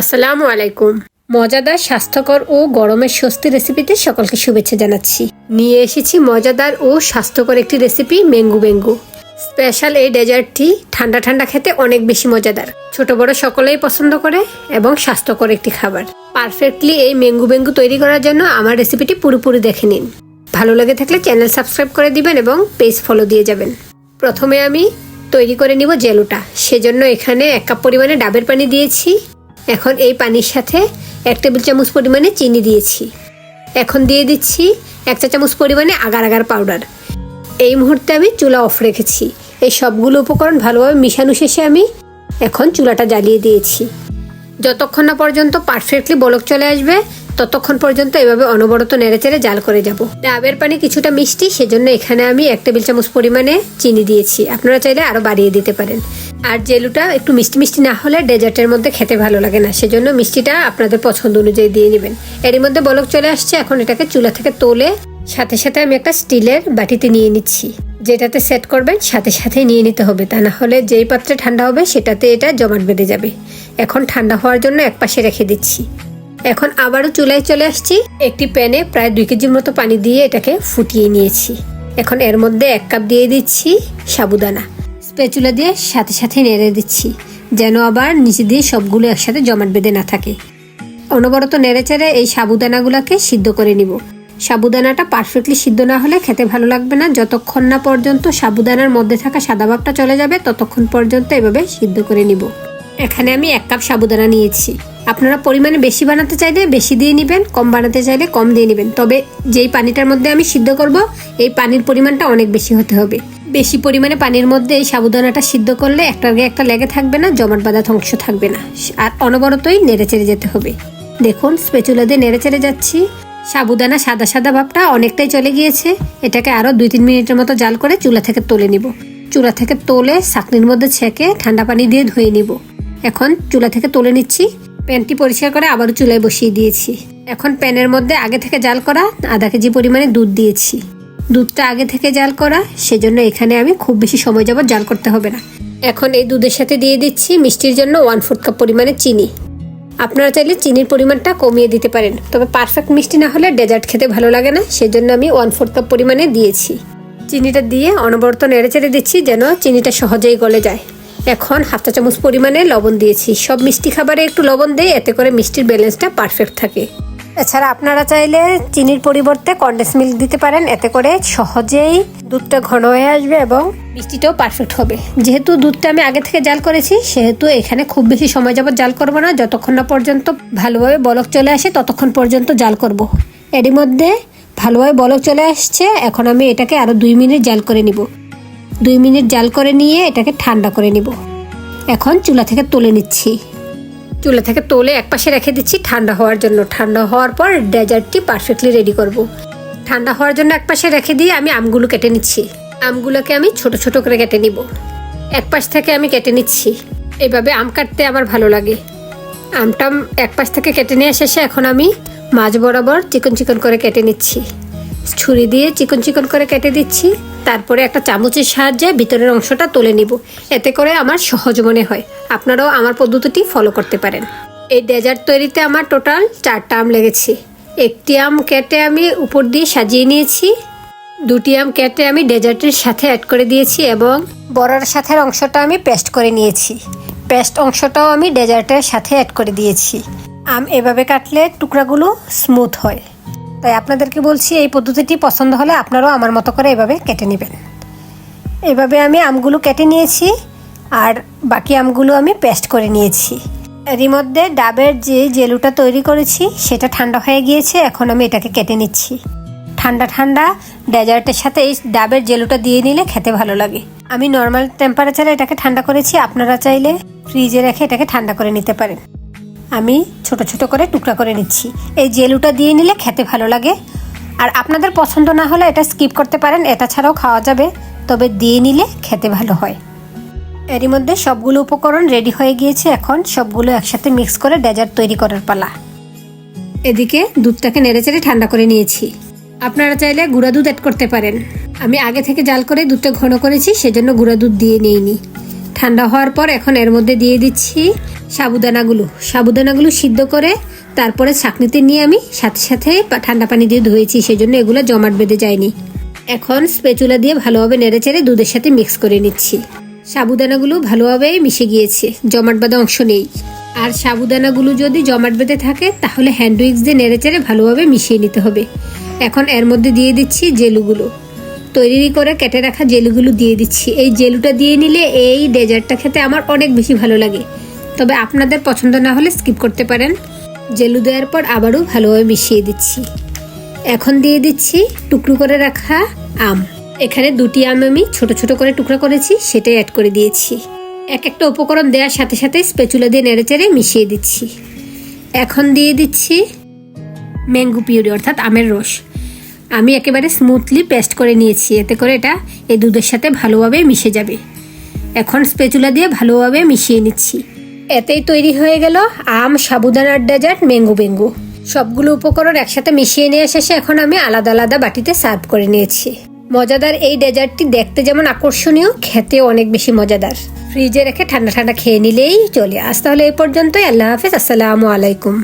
আসসালামু আলাইকুম। মজাদার, স্বাস্থ্যকর ও গরমের স্বস্তি রেসিপিতে সকলকে শুভেচ্ছা জানাচ্ছি। নিয়ে এসেছি মজাদার ও স্বাস্থ্যকর একটি রেসিপি, ম্যাঙ্গো বেঙ্গো। স্পেশাল এই ডেজার্টটি ঠান্ডা ঠান্ডা খেতে অনেক বেশি মজাদার। ছোট বড় সকলেই পছন্দ করে এবং স্বাস্থ্যকর একটি খাবার। পারফেক্টলি এই ম্যাঙ্গো বেঙ্গো তৈরি করার জন্য আমার রেসিপিটি পুরোপুরি দেখে নিন। ভালো লেগে থাকলে চ্যানেল সাবস্ক্রাইব করে দিবেন এবং পেজ ফলো দিয়ে যাবেন। প্রথমে আমি তৈরি করে নিব জেলোটা। সেজন্য এখানে 1 কাপ পরিমাণে ডাবের পানি দিয়েছি। এখন এই পানির সাথে 1 টেবিল চামচ পরিমাণে চিনি দিয়েছি। এখন দিয়ে দিচ্ছি 1 চা চামচ পরিমাণে আগার আগার পাউডার। এই মুহূর্তে আমি চুলা অফ রেখেছি। এই সবগুলো উপকরণ ভালোভাবে মিশানো শেষে আমি এখন চুলাটা জ্বালিয়ে দিয়েছি। যতক্ষণ না পর্যন্ত পারফেক্টলি বলক চলে আসবে ততক্ষণ পর্যন্ত এভাবে অনবরত নেড়েচেড়ে জাল করে যাব। ডাবের পানি কিছুটা মিষ্টি, সেজন্য এখানে আমি 1 টেবিল চামচ পরিমাণে চিনি দিয়েছি। আপনারা চাইলে আরও বাড়িয়ে দিতে পারেন। আর জেলুটা একটু মিষ্টি মিষ্টি না হলে ডেজার্টের মধ্যে খেতে ভালো লাগে না, সেজন্য মিষ্টিটা আপনাদের পছন্দ অনুযায়ী দিয়ে নেবেন। এরই মধ্যে বলক চলে আসছে। এখন এটাকে চুলা থেকে তোলে সাথে সাথে আমি একটা স্টিলের বাটিতে নিয়ে নিচ্ছি। যেটাতে সেট করবেন সাথে সাথে নিয়ে নিতে হবে, তা না হলে যেই পাত্রে ঠান্ডা হবে সেটাতে এটা জমাট বেঁধে যাবে। এখন ঠান্ডা হওয়ার জন্য একপাশে রেখে দিচ্ছি। এখন আবারও চুলায় চলে আসছি। একটি প্যানে প্রায় 2 কেজির মতো পানি দিয়ে এটাকে ফুটিয়ে নিয়েছি। এখন এর মধ্যে 1 কাপ দিয়ে দিচ্ছি সাবুদানা। স্প্যাচুলা দিয়ে সাথে সাথে নেড়ে দিচ্ছি, যেন আবার নিচে দিয়ে সবগুলো একসাথে জমাট বেঁধে না থাকে। অনবরত নেড়েচেড়ে এই সাবুদানাগুলোকে সিদ্ধ করে নিব। সাবুদানাটা পারফেক্টলি সিদ্ধ না হলে খেতে ভালো লাগবে না। যতক্ষণ না পর্যন্ত সাবুদানার মধ্যে থাকা সাদা ভাবটা চলে যাবে ততক্ষণ পর্যন্ত এভাবে সিদ্ধ করে নিব। এখানে আমি 1 কাপ সাবুদানা নিয়েছি। আপনারা পরিমাণে বেশি বানাতে চাইলে বেশি দিয়ে নেবেন, কম বানাতে চাইলে কম দিয়ে নেবেন। তবে যেই পানিটার মধ্যে আমি সিদ্ধ করব এই পানির পরিমাণটা অনেক বেশি হতে হবে। বেশি পরিমাণে পানির মধ্যে এই সাবুদানাটা সিদ্ধ করলে একটার আগে একটা লেগে থাকবে না, জমাট বাঁধা অংশ থাকবে না। আর অনবরতই নেড়েচেড়ে যেতে হবে। দেখুন স্প্যাচুলা দিয়ে নেড়েচেড়ে যাচ্ছি। সাবুদানা সাদা সাদা ভাবটা অনেকটাই চলে গিয়েছে। এটাকে আরও 2-3 মিনিটের মতো জাল করে চুলা থেকে তুলে নিব। চুলা থেকে তোলে ছাঁকনির মধ্যে ছেঁকে ঠান্ডা পানি দিয়ে ধুয়ে নিব। এখন চুলা থেকে তুলে নিচ্ছি। প্যানটি পরিষ্কার করে আবারও চুলায় বসিয়ে দিয়েছি। এখন প্যানের মধ্যে আগে থেকে জাল করা 1/2 কেজি পরিমাণে দুধ দিয়েছি। দুধটা আগে থেকে জাল করা, সেজন্য এখানে আমি খুব বেশি সময় যাবত জাল করতে হবে না। এখন এই দুধের সাথে দিয়ে দিচ্ছি মিষ্টির জন্য 1/4 কাপ পরিমাণে চিনি। আপনারা চাইলে চিনির পরিমাণটা কমিয়ে দিতে পারেন, তবে পারফেক্ট মিষ্টি না হলে ডেজার্ট খেতে ভালো লাগে না, সেজন্য আমি 1/4 কাপ পরিমাণে দিয়েছি। চিনিটা দিয়ে অনবরত নেড়েচেড়ে দিচ্ছি যেন চিনিটা সহজেই গলে যায়। এখন 1/2 চা চামচ পরিমাণে লবণ দিয়েছি। সব মিষ্টি খাবারে একটু লবণ দেয়, এতে করে মিষ্টির ব্যালেন্সটা পারফেক্ট থাকে। এছাড়া আপনারা চাইলে চিনির পরিবর্তে কনডেন্স মিল্ক দিতে পারেন, এতে করে সহজেই দুধটা ঘন হয়ে আসবে এবং মিষ্টিটাও পারফেক্ট হবে। যেহেতু দুধটা আমি আগে থেকে জাল করেছি, সেহেতু এখানে খুব বেশি সময় যাবত জাল করবো না। যতক্ষণ না পর্যন্ত ভালোভাবে বলক চলে আসে ততক্ষণ পর্যন্ত জাল করব। এরই মধ্যে ভালোভাবে বলক চলে আসছে। এখন আমি এটাকে আরও 2 মিনিট জাল করে নিব। 2 মিনিট জাল করে নিয়ে এটাকে ঠান্ডা করে নিব। এখন চুলা থেকে তুলে নিচ্ছি। চুলা থেকে তুলে একপাশে রেখে দিচ্ছি ঠান্ডা হওয়ার জন্য। ঠান্ডা হওয়ার পর ডেজার্টটি পারফেক্টলি রেডি করব। ঠান্ডা হওয়ার জন্য একপাশে রেখে দিয়ে আমি আমগুলো কেটে নিচ্ছি। আমগুলোকে আমি ছোট ছোট করে কেটে নিব। একপাশ থেকে আমি কেটে নিচ্ছি। এইভাবে আম কাটতে আমার ভালো লাগে। আমটা একপাশ থেকে কেটে নেওয়া শেষে এখন আমি মাঝ বরাবর চিকন চিকন করে কেটে নিচ্ছি। ছুরি দিয়ে চিকন চিকন করে কেটে দিচ্ছি। তারপরে একটা চামচের সাহায্যে ভিতরের অংশটা তুলে নিব। এতে করে আমার সহজ মনে হয়। আপনারাও আমার পদ্ধতিটি ফলো করতে পারেন। এই ডেজার্ট তৈরিতে আমার টোটাল 4টা আম লেগেছে। 1টি আম কেটে আমি উপর দিয়ে সাজিয়ে নিয়েছি। 2টি আম কেটে আমি ডেজার্টের সাথে অ্যাড করে দিয়েছি এবং বড়ার সাথে অংশটা আমি পেস্ট করে নিয়েছি। পেস্ট অংশটাও আমি ডেজার্টের সাথে অ্যাড করে দিয়েছি। আম এভাবে কাটলে টুকরাগুলো স্মুথ হয়। তাই আপনাদেরকে বলছি, এই পদ্ধতিটি পছন্দ হলে আপনারাও আমার মতো করে এভাবে কেটে নেবেন। এভাবে আমি আমগুলো কেটে নিয়েছি আর বাকি আমগুলো আমি পেস্ট করে নিয়েছি। এরই মধ্যে ডাবের যে জেলুটা তৈরি করেছি সেটা ঠান্ডা হয়ে গিয়েছে। এখন আমি এটাকে কেটে নিচ্ছি। ঠান্ডা ঠান্ডা ডেজার্টের সাথে এই ডাবের জেলুটা দিয়ে নিলে খেতে ভালো লাগে। আমি নর্মাল টেম্পারেচারে এটাকে ঠান্ডা করেছি। আপনারা চাইলে ফ্রিজে রেখে এটাকে ঠান্ডা করে নিতে পারেন। আমি ছোট ছোট করে টুকরা করে নিচ্ছি। এই জেলুটা দিয়ে নিলে খেতে ভালো লাগে। আর আপনাদের পছন্দ না হলে এটা স্কিপ করতে পারেন, এটা ছাড়াও খাওয়া যাবে, তবে দিয়ে নিলে খেতে ভালো হয়। এরই মধ্যে সবগুলো উপকরণ রেডি হয়ে গিয়েছে। এখন সবগুলো একসাথে মিক্স করে ডেজার্ট তৈরি করার পালা। এদিকে দুধটাকে নেড়েচেড়ে ঠান্ডা করে নিয়েছি। আপনারা চাইলে গুঁড়া দুধ অ্যাড করতে পারেন। আমি আগে থেকে জাল করে দুধটা ঘন করেছি, সেজন্য গুঁড়া দুধ দিয়ে নিইনি। ঠান্ডা হওয়ার পর এখন এর মধ্যে দিয়ে দিচ্ছি সাবুদানাগুলো সিদ্ধ করে তারপরে ছাঁকনিতে নিয়ে আমি সাথে সাথে ঠান্ডা পানি দিয়ে ধুয়েছি, সেজন্য এগুলো জমাট বেঁধে যায়নি। এখন স্প্যাচুলা দিয়ে ভালোভাবে নেড়েচেড়ে দুধের সাথে মিক্স করে নিচ্ছি। সাবুদানাগুলো ভালোভাবে মিশে গিয়েছে, জমাট বাঁধা অংশ নেই। আর সাবুদানাগুলো যদি জমাট বেঁধে থাকে তাহলে হ্যান্ড উইক্স দিয়ে নেড়েচেড়ে ভালোভাবে মিশিয়ে নিতে হবে। এখন এর মধ্যে দিয়ে দিচ্ছি জেলুগুলো, তৈরি করে কেটে রাখা জেলুগুলো দিয়ে দিচ্ছি। এই জেলুটা দিয়ে নিলে এই ডেজার্টটা খেতে আমার অনেক বেশি ভালো লাগে, তবে আপনাদের পছন্দ না হলে স্কিপ করতে পারেন। জেলু দেওয়ার পর আবারও ভালোভাবে মিশিয়ে দিচ্ছি। এখন দিয়ে দিচ্ছি টুকরো করে রাখা আম। এখানে 2টি আম আমি ছোট ছোট করে টুকরা করেছি, সেটাই অ্যাড করে দিয়েছি। একটা উপকরণ দেওয়ার সাথে সাথে স্প্যাচুলা দিয়ে নেড়েচেড়ে মিশিয়ে দিচ্ছি। এখন দিয়ে দিচ্ছি ম্যাঙ্গো পিউরি অর্থাৎ আমের রস। আমি একেবারে স্মুথলি পেস্ট করে নিয়েছি, এতে করে এটা এই দুধের সাথে ভালোভাবে মিশে যাবে। এখন স্প্যাচুলা দিয়ে ভালোভাবে মিশিয়ে নিচ্ছি। এতেই তৈরি হয়ে গেল আম সাবুদানার ডেজার্ট ম্যাঙ্গো। সবগুলো উপকরণ একসাথে মিশিয়ে নিয়ে শেষে এখন আমি আলাদা আলাদা বাটিতে সার্ভ করে নিয়েছি। মজাদার এই ডেজার্টটি দেখতে যেমন আকর্ষণীয়, খেতে অনেক বেশি মজাদার। ফ্রিজে রেখে ঠান্ডা ঠান্ডা খেয়ে নিলেই চলে। আজ তাহলে এই পর্যন্তই। আল্লাহ হাফেজ, আসসালামু আলাইকুম।